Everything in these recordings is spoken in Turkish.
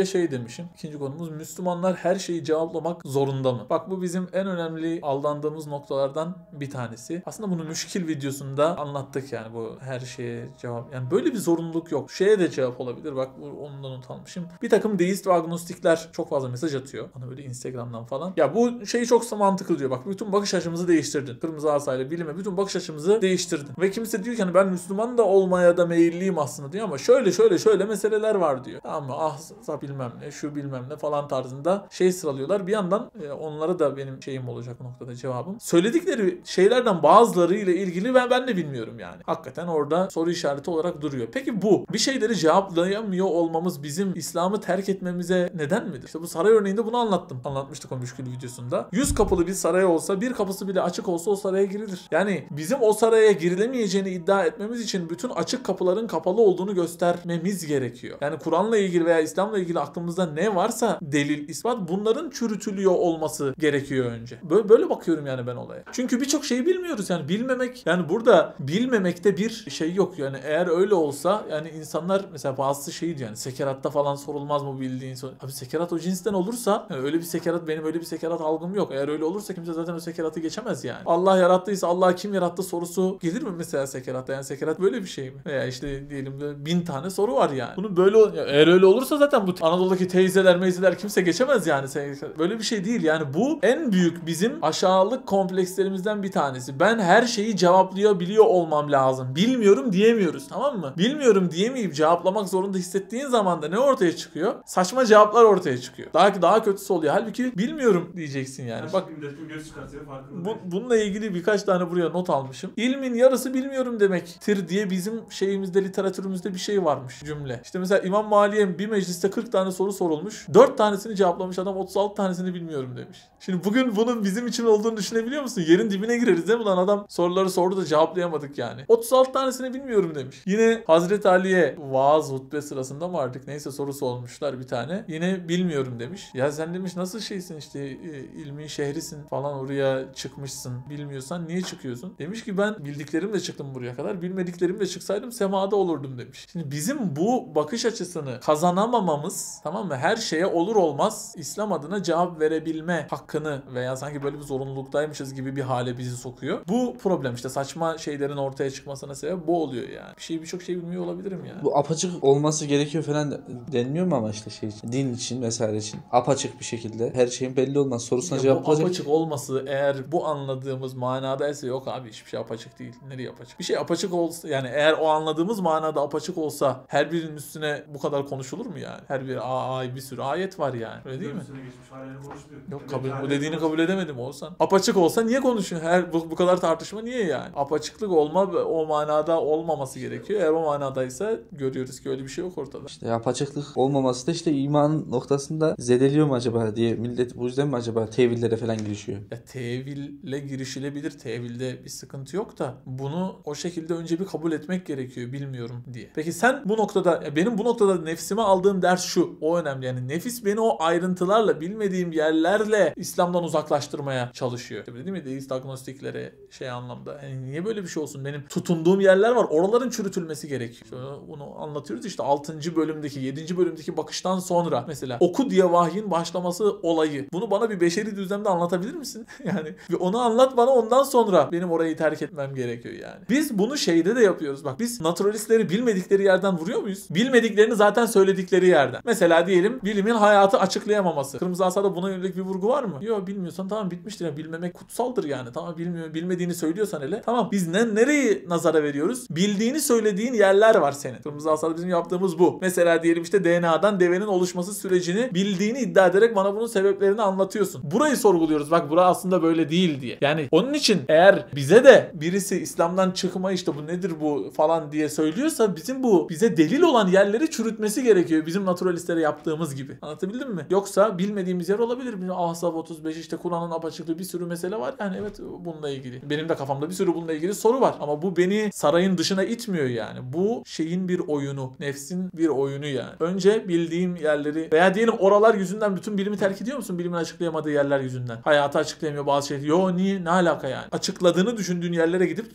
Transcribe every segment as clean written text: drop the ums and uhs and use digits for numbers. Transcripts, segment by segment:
şey demişim. İkinci konumuz, Müslümanlar her şeyi cevaplamak zorunda mı? Bak, bu bizim en önemli aldandığımız noktalardan bir tanesi. Aslında bunu müşkil videosunda anlattık yani, bu her şeye cevap. Yani böyle bir zorunluluk yok. Şeye de cevap olabilir. Bak, ondan not almışım. Bir takım deist ve agnostikler çok fazla mesaj atıyor. Bana böyle Instagram'dan falan. Ya bu şeyi çok mantıklı diyor. Bak, bütün bakış açımızı değiştirdin. Kırmızı arsayla bilime bütün bakış açımızı değiştirdin. Ve kimse diyor ki hani ben Müslüman da olmaya da meyilliyim aslında diyor, ama şöyle meseleler var diyor. Tamam mı? Ah bilmem ne, şu bilmem ne falan tarzında şey sıralıyorlar. Bir yandan onlara da benim şeyim olacak noktada cevabım. Söyledikleri şeylerden bazıları ile ilgili ben de bilmiyorum yani. Hakikaten orada soru işareti olarak duruyor. Peki bu bir şeyleri cevaplayamıyor olmamız bizim İslam'ı terk etmemize neden midir? İşte bu saray örneğinde bunu anlattım. Anlatmıştık o müşkül videosunda. 100 kapılı bir saray olsa, bir kapısı bile açık olsa o saraya girilir. Yani bizim o saraya girilemeyeceğini iddia etmemiz için bütün açık kapıların kapalı olduğunu göstermemiz gerekiyor. Yani Kur'an'la ilgili veya İslam'la ilgili aklımızda ne varsa delil, ispat, bunların çürütülüyor olması gerekiyor önce. Böyle bakıyorum yani ben olaya. Çünkü birçok şeyi bilmiyoruz yani, bilmemek, yani burada bilmemekte bir şey yok yani. Eğer öyle olsa yani insanlar mesela bazısı şeydi yani, sekeratta falan sorulmaz mı bildiğin abi sekerat o cinsten olursa yani, öyle bir sekerat, benim öyle bir sekerat algım yok. Eğer öyle olursa kimse zaten o sekeratı geçemez yani. Allah yarattıysa Allah kim yarattı sorusu gelir mi mesela sekeratta? Yani sekerat böyle bir şey mi? Veya işte diyelim de 1000 tane soru var yani. Bunu böyle eğer öyle olursa zaten bu Anadolu'daki teyzeler kimse geçemez yani. Böyle bir şey değil yani. Bu en büyük bizim aşağılık komplekslerimizden bir tanesi. Ben her şeyi cevaplayabiliyor olmam lazım. Bilmiyorum diyemiyoruz, tamam mı? Bilmiyorum diyemeyip cevaplamak zorunda hissettiğin zaman da ne ortaya çıkıyor? Saçma cevaplar ortaya çıkıyor. Daha kötüsü oluyor. Halbuki bilmiyorum diyeceksin yani. Bak, bununla ilgili birkaç tane buraya not almışım. İlmin yarısı bilmiyorum demektir diye bizim şeyimizde, literatürümüzde bir şey varmış, cümle. İşte mesela İmam Mali'ye bir mecliste 40 tane soru sorulmuş. 4 tanesini cevaplamış adam, 36 tanesini bilmiyorum demiş. Şimdi bugün bunun bizim için olduğunu düşünebiliyor musun? Yerin dibine gireriz değil mi lan, adam soruları sordu da cevaplayamadık yani. 36 tanesini bilmiyorum demiş. Yine Hazreti Ali'ye vaaz hutbe sırasında mı artık neyse sorusu olmuşlar bir tane. Yine bilmiyorum demiş. Ya sen demiş nasıl şeysin işte, ilmi şehrisin falan, oraya çıkmışsın. Bilmiyorsan niye çıkıyorsun? Demiş ki ben bildiklerimle çıktım buraya kadar. Bilmediklerimle çıksaydım semada olurdum demiş. Şimdi bizim bu bakış açısını kazanamamamız, tamam mı? Her şeye olur olmaz İslam adına cevap verebilme hakkını veya sanki böyle bir zorunluluktaymışız gibi bir hale bizi sokuyor. Bu problem işte, saçma şeylerin ortaya çıkmasına sebep bu oluyor yani. Birçok şey bilmiyor olabilirim yani. Bu apaçık olması gerekiyor falan denmiyor mu ama işte şey için, din için vesaire için apaçık bir şekilde her şeyin belli olmaz sorusuna cevap verecek. Bu apaçık olması eğer bu anladığımız manadaysa, yok abi hiçbir şey apaçık değil. Nereye apaçık? Bir şey apaçık olsa yani, eğer o anladığımız manada apaçık olsa her birinin üstüne bu kadar konuşulur mu yani? Her bir bir sürü ayet var yani. Öyle değil mi? Yok, bu dediğini kabul edemedim olsan. Apaçık olsa niye konuşuyorsun? Bu kadar tartışma niye yani? Apaçıklık o manada olmaması gerekiyor. Eğer o manadaysa görüyoruz ki öyle bir şey yok ortada. İşte apaçıklık olmaması da işte iman noktasında zedeliyor mu acaba diye millet bu yüzden mi acaba tevillere falan girişiyor? Ya teville girişilebilir. Tevilde bir sıkıntı yok da bunu o şekilde önce bir kabul etmek gerekiyor, bilmiyorum diye. Peki sen bu noktada, benim bu noktada nefsime aldığım ders şu. O önemli yani, nefis beni o ayrıntılarla, bilmediğim yerlerle İslam'dan uzaklaştırmaya çalışıyor. Değil mi? Deist agnostiklere şey anlamda. Yani niye böyle bir şey olsun? Benim tutunduğum yerler var. Oraların çürütülmesi gerekiyor. Bunu anlatıyoruz işte 6. bölümdeki 7. bölümdeki bakıştan sonra mesela oku diye vahyin başlaması olayı. Bunu bana bir beşeri düzlemde anlatabilir misin? Yani onu anlat bana, ondan sonra benim orayı terk etmem gerekiyor yani. Biz bunu şeyde de yapıyoruz. Bak, biz naturalistleri bilmedikleri yerden vuruyor muyuz? Bilmediklerini zaten söyledikleri yerden. Mesela diyelim bilimin hayatı açıklayamaması. Kırmızı Asa'da buna yönelik bir vurgu var mı? Yok, bilmiyorsan tamam, bitmiştir. Yani bilmemek kutsaldır yani. Tamam, bilmediğini söylüyorsan hele. Tamam, biz nereyi nazara veriyoruz? Bildiğini söylediğin yerler var senin. Kırmızı Asa'da bizim yaptığımız bu. Mesela diyelim işte DNA'dan devenin oluşması sürecini bildiğini iddia ederek bana bunun sebeplerini anlatıyorsun. Burayı sorguluyoruz. Bak, bura aslında böyle değil diye. Yani onun için eğer bize de birisi İslam'dan çıkma işte bu nedir bu falan diye söylüyorsa, bizim bu bize delil olan yerleri çürütmesi gerekiyor. Bizim naturalistlere yaptığımız gibi. Anlatabildim mi? Yoksa bilmediğimiz yer olabilir. Ahzab 35 işte Kur'an'ın apaçıklığı, bir sürü mesele var. Yani evet, bununla ilgili. Benim de kafamda bir sürü bununla ilgili soru var. Ama bu beni sarayın dışına itmiyor yani. Bu şeyin bir oyunu. Nefsin bir oyunu yani. Önce bildiğim yerleri veya diyelim oralar yüzünden bütün bilimi terk ediyor musun? Bilimin açıklayamadığı yerler yüzünden. Hayatı açıklayamıyor bazı şeyler. Yo, niye? Ne alaka yani? Açıkladığını düşündüğün yerlere gidip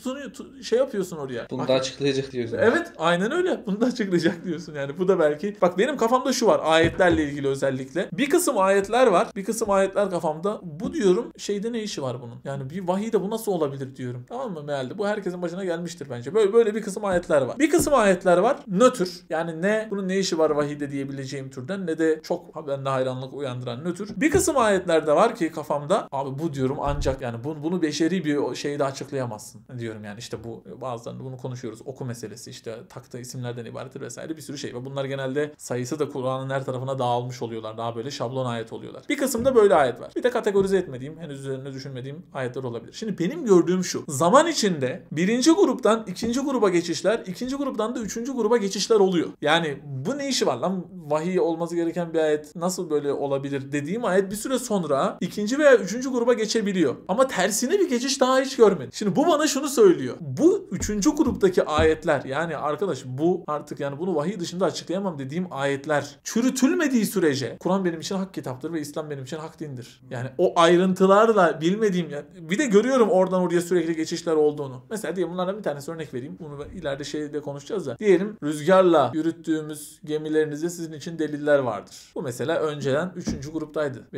şey yapıyorsun oraya. Bunu da açıklayacak diyorsun. Evet, aynen öyle. Bunu da açıklayacak diyorsun yani. Bu da belki. Bak, benim kafamda şu şu var ayetlerle ilgili özellikle. Bir kısım ayetler var. Bir kısım ayetler kafamda. Bu diyorum şeyde ne işi var bunun? Yani bir vahiyde bu nasıl olabilir diyorum. Tamam mı mealde? Bu herkesin başına gelmiştir bence. Böyle bir kısım ayetler var. Bir kısım ayetler var. Nötr. Yani ne bunun ne işi var vahiyde diyebileceğim türden ne de çok bende hayranlık uyandıran nötr. Bir kısım ayetler de var ki kafamda abi bu diyorum ancak yani bunu beşeri bir şeyde açıklayamazsın diyorum yani işte bu bazılarında bunu konuşuyoruz. Oku meselesi işte taktığı isimlerden ibarettir vesaire bir sürü şey ve bunlar genelde sayısı da Kur'an'ın her tarafına dağılmış oluyorlar. Daha böyle şablon ayet oluyorlar. Bir kısımda böyle ayet var. Bir de kategorize etmediğim, henüz üzerine düşünmediğim ayetler olabilir. Şimdi benim gördüğüm şu. Zaman içinde birinci gruptan ikinci gruba geçişler, ikinci gruptan da üçüncü gruba geçişler oluyor. Yani bu ne işi var lan? Vahiy olması gereken bir ayet nasıl böyle olabilir dediğim ayet bir süre sonra ikinci veya üçüncü gruba geçebiliyor. Ama tersine bir geçiş daha hiç görmedim. Şimdi bu bana şunu söylüyor. Bu üçüncü gruptaki ayetler yani arkadaş bu artık yani bunu vahiy dışında açıklayamam dediğim ayetler çürütülmediği sürece Kur'an benim için hak kitaptır ve İslam benim için hak dindir. Yani o ayrıntılarla bilmediğim bir de görüyorum oradan oraya sürekli geçişler olduğunu. Mesela diyelim bunlardan bir tanesi örnek vereyim. Bunu ileride şeyde konuşacağız da. Diyelim rüzgarla yürüttüğümüz gemilerinizde sizin için deliller vardır. Bu mesela önceden 3. gruptaydı.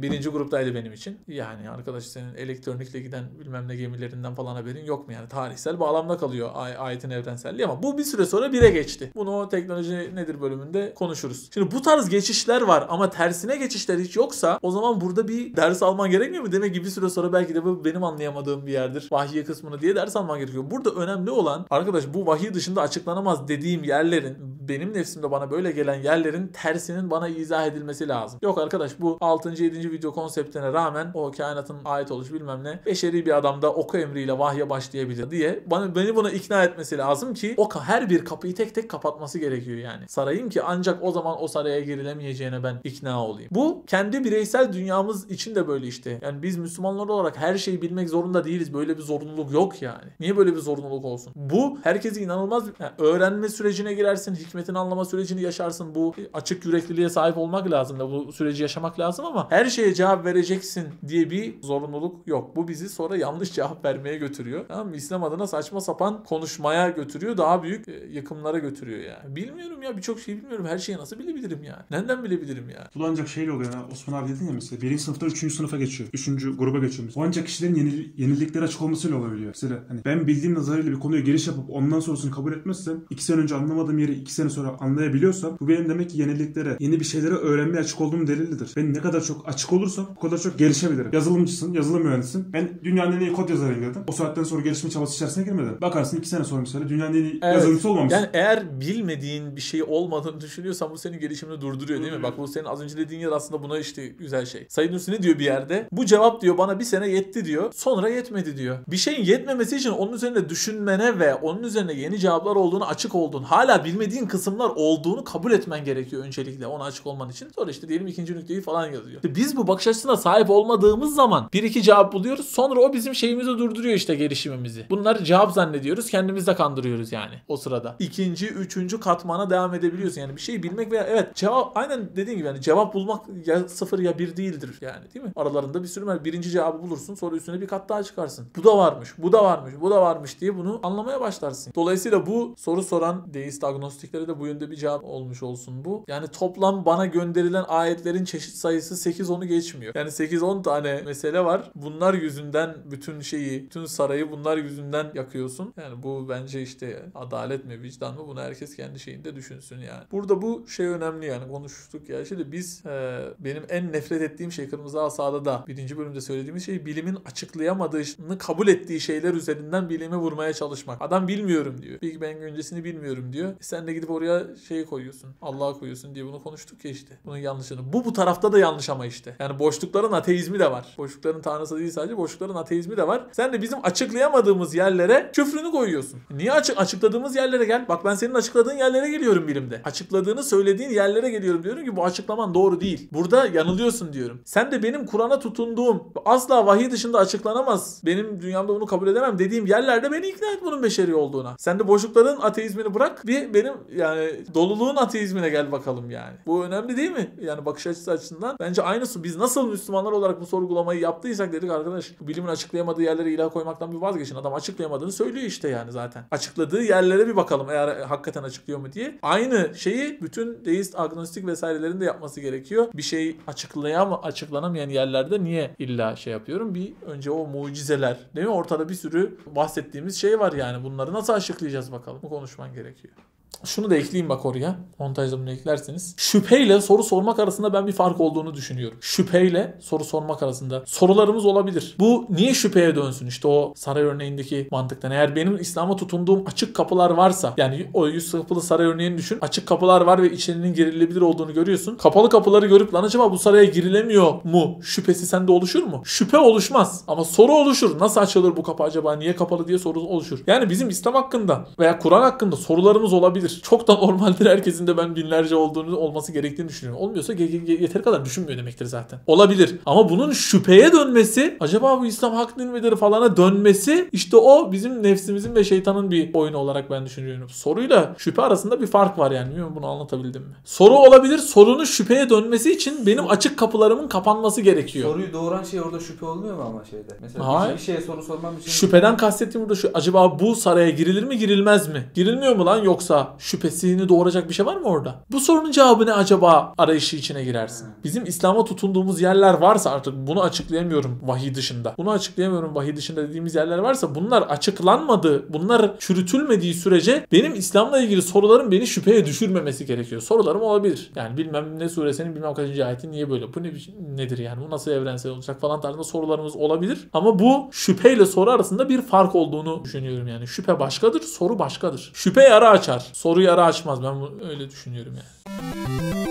Birinci gruptaydı benim için. Yani arkadaş senin elektronikle giden bilmem ne gemilerinden falan haberin yok mu yani? Tarihsel bağlamda kalıyor ayetin evrenselliği ama bu bir süre sonra 1'e geçti. Bunu o teknoloji nedir bölümünde konuşuruz. Şimdi bu tarz geçişler var ama tersine geçişler hiç yoksa o zaman burada bir ders alman gerekmiyor mu? Demek ki bir süre sonra belki de bu benim anlayamadığım bir yerdir. Vahiy kısmını diye ders alman gerekiyor. Burada önemli olan arkadaş bu vahiy dışında açıklanamaz dediğim yerlerin benim nefsimde bana böyle gelen yerlerin tersinin bana izah edilmesi lazım. Yok arkadaş bu 6. 7. video konseptine rağmen o kainatın ayet oluş bilmem ne beşeri bir adamda oku emriyle vahye başlayabilir diye beni buna ikna etmesi lazım ki her bir kapıyı tek tek kapatması gerekiyor yani. Sarayın ki ancak o zaman o saraya girilemeyeceğine ben ikna olayım. Bu kendi bireysel dünyamız için de böyle işte. Yani biz Müslümanlar olarak her şeyi bilmek zorunda değiliz. Böyle bir zorunluluk yok yani. Niye böyle bir zorunluluk olsun? Bu herkesi inanılmaz öğrenme sürecine girersin. Hikmetini anlama sürecini yaşarsın. Bu açık yürekliliğe sahip olmak lazım da bu süreci yaşamak lazım ama her şeye cevap vereceksin diye bir zorunluluk yok. Bu bizi sonra yanlış cevap vermeye götürüyor. Tamam mı? İslam adına saçma sapan konuşmaya götürüyor. Daha büyük yıkımlara götürüyor yani. Bilmiyorum ya birçok şey bilmiyorum. Her şeyi nasıl bilebilirim ya? Nereden bilebilirim ya? Bu da ancak şeyle oluyor ya. Osman abi dedin ya mesela. 1. sınıftan 3. sınıfa geçiyor. 3. gruba geçiyor. O ancak kişilerin yeniliklere açık olmasıyla olabiliyor. Mesela hani ben bildiğim nazarıyla bir konuya giriş yapıp ondan sonrasını kabul etmezsem 2 sene önce anlamadığım yeri 2 sene sonra anlayabiliyorsam bu benim demek ki yeniliklere, yeni bir şeylere öğrenmeye açık olduğum delildir. Ben ne kadar çok açık olursam o kadar çok gelişebilirim. Yazılımcısın, yazılım mühendisisin. Ben dünyanın en iyi kod yazarıyım dedim. O saatten sonra gelişme çabası içerisine girmedim. Bakarsın 2 sene sonra mesela dünyanın en iyi yazılımcısı olmamışsın. Yani eğer bilmediğin bir şey olmadığını düşünüyorsan bu senin gelişimini durduruyor değil mi? Bak bu senin az önce dediğin yer aslında buna işte güzel şey. Said Nursi ne diyor bir yerde? Bu cevap diyor bana bir sene yetti diyor. Sonra yetmedi diyor. Bir şeyin yetmemesi için onun üzerine düşünmene ve onun üzerine yeni cevaplar olduğunu, açık olduğunu, hala bilmediğin kısımlar olduğunu kabul etmen gerekiyor öncelikle ona açık olman için. Sonra işte diyelim ikinci nükteyi falan yazıyor. İşte biz bu bakış açısına sahip olmadığımız zaman bir iki cevap buluyoruz. Sonra o bizim şeyimizi durduruyor işte gelişimimizi. Bunları cevap zannediyoruz. Kendimizi de kandırıyoruz yani o sırada. İkinci, üçüncü katmana devam edebiliyorsun. Yani bir şeyi bilmek veya evet cevap aynen dediğin gibi yani cevap bulmak ya 0 ya 1 değildir yani değil mi? Aralarında bir sürü birinci cevabı bulursun sonra üstüne bir kat daha çıkarsın. Bu da varmış, bu da varmış, bu da varmış diye bunu anlamaya başlarsın. Dolayısıyla bu soru soran deist agnostiklere de bu yönde bir cevap olmuş olsun bu. Yani toplam bana gönderilen ayetlerin çeşit sayısı 8-10'u geçmiyor. Yani 8-10 tane mesele var. Bunlar yüzünden bütün sarayı bunlar yüzünden yakıyorsun. Yani bu bence işte adalet mi, vicdan mı bunu herkes kendi şeyinde düşünsün yani. Burada bu şey önemli yani konuştuk ya. Şimdi biz benim en nefret ettiğim şey Kırmızı Asa'da da birinci bölümde söylediğimiz şey bilimin açıklayamadığını kabul ettiği şeyler üzerinden bilime vurmaya çalışmak. Adam bilmiyorum diyor. Big Bang öncesini bilmiyorum diyor. Sen de gidip oraya şeyi koyuyorsun. Allah'ı koyuyorsun diye bunu konuştuk ya işte. Bunun yanlışını. Bu tarafta da yanlış ama işte. Yani boşlukların ateizmi de var. Boşlukların tanrısı değil sadece boşlukların ateizmi de var. Sen de bizim açıklayamadığımız yerlere küfrünü koyuyorsun. Niye açıkladığımız yerlere gel? Bak ben senin açıkladığın yerlere geliyorum bilimde. Açıkladığını söylediğin yerlere geliyorum diyorum ki bu açıklaman doğru değil. Burada yanılıyorsun diyorum. Sen de benim Kur'an'a tutunduğum asla vahiy dışında açıklanamaz. Benim dünyamda bunu kabul edemem dediğim yerlerde beni ikna et bunun beşeri olduğuna. Sen de boşlukların ateizmini bırak bir benim yani doluluğun ateizmine gel bakalım yani. Bu önemli değil mi? Yani bakış açısı açısından. Bence aynısı biz nasıl Müslümanlar olarak bu sorgulamayı yaptıysak dedik arkadaş bu bilimin açıklayamadığı yerlere ilah koymaktan bir vazgeçin. Adam açıklayamadığını söylüyor işte yani zaten. Açıkladığı yerlere bir bakalım eğer hakikaten açıklıyor mu diye. Aynı şeyi bütün bütün deist, agnostik vesairelerin de yapması gerekiyor. Bir şey açıklanamayan yerlerde niye illa şey yapıyorum? Bir önce o mucizeler, değil mi? Ortada bir sürü bahsettiğimiz şey var yani. Bunları nasıl açıklayacağız bakalım? Bu konuşman gerekiyor. Şunu da ekleyeyim bak oraya. Montajda bunu eklerseniz. Şüpheyle soru sormak arasında ben bir fark olduğunu düşünüyorum. Şüpheyle soru sormak arasında. Sorularımız olabilir. Bu niye şüpheye dönsün? İşte o saray örneğindeki mantıktan. Eğer benim İslam'a tutunduğum açık kapılar varsa, yani o 100 kapılı saray örneğini düşün. Açık kapılar var ve içlerinin girilebilir olduğunu görüyorsun. Kapalı kapıları görüp lan acaba bu saraya girilemiyor mu? Şüphesi sende oluşur mu? Şüphe oluşmaz. Ama soru oluşur. Nasıl açılır bu kapı acaba? Niye kapalı diye soru oluşur. Yani bizim İslam hakkında veya Kur'an hakkında sorularımız olabilir. Çok da normaldir. Herkesin de ben binlerce olması gerektiğini düşünüyorum. Olmuyorsa yeteri kadar düşünmüyor demektir zaten. Olabilir. Ama bunun şüpheye dönmesi, acaba bu İslam hak din midir falana dönmesi, işte o bizim nefsimizin ve şeytanın bir oyunu olarak ben düşünüyorum. Soruyla şüphe arasında bir fark var yani. Bilmiyorum bunu anlatabildim mi? Soru olabilir. Sorunun şüpheye dönmesi için benim açık kapılarımın kapanması gerekiyor. Soruyu doğuran şey orada şüphe olmuyor mu ama şeyde? Mesela Hayır. bir şeye soru sormam için... Şüpheden kastettiğim burada şu. Acaba bu saraya girilir mi girilmez mi? Girilmiyor mu lan, yoksa şüphesini doğuracak bir şey var mı orada? Bu sorunun cevabı ne acaba arayışı içine girersin. Bizim İslam'a tutunduğumuz yerler varsa, artık bunu açıklayamıyorum vahiy dışında. Bunu açıklayamıyorum vahiy dışında dediğimiz yerler varsa, bunlar açıklanmadı, bunlar çürütülmediği sürece benim İslam'la ilgili sorularım beni şüpheye düşürmemesi gerekiyor. Sorularım olabilir. Yani bilmem ne suresinin bilmem kaçıncı ayeti niye böyle? Bu nedir yani? Bu nasıl evrensel olacak falan tarzında sorularımız olabilir. Ama bu şüpheyle soru arasında bir fark olduğunu düşünüyorum yani. Şüphe başkadır, soru başkadır. Şüphe yara açar, soru yara açmaz. Ben öyle düşünüyorum yani.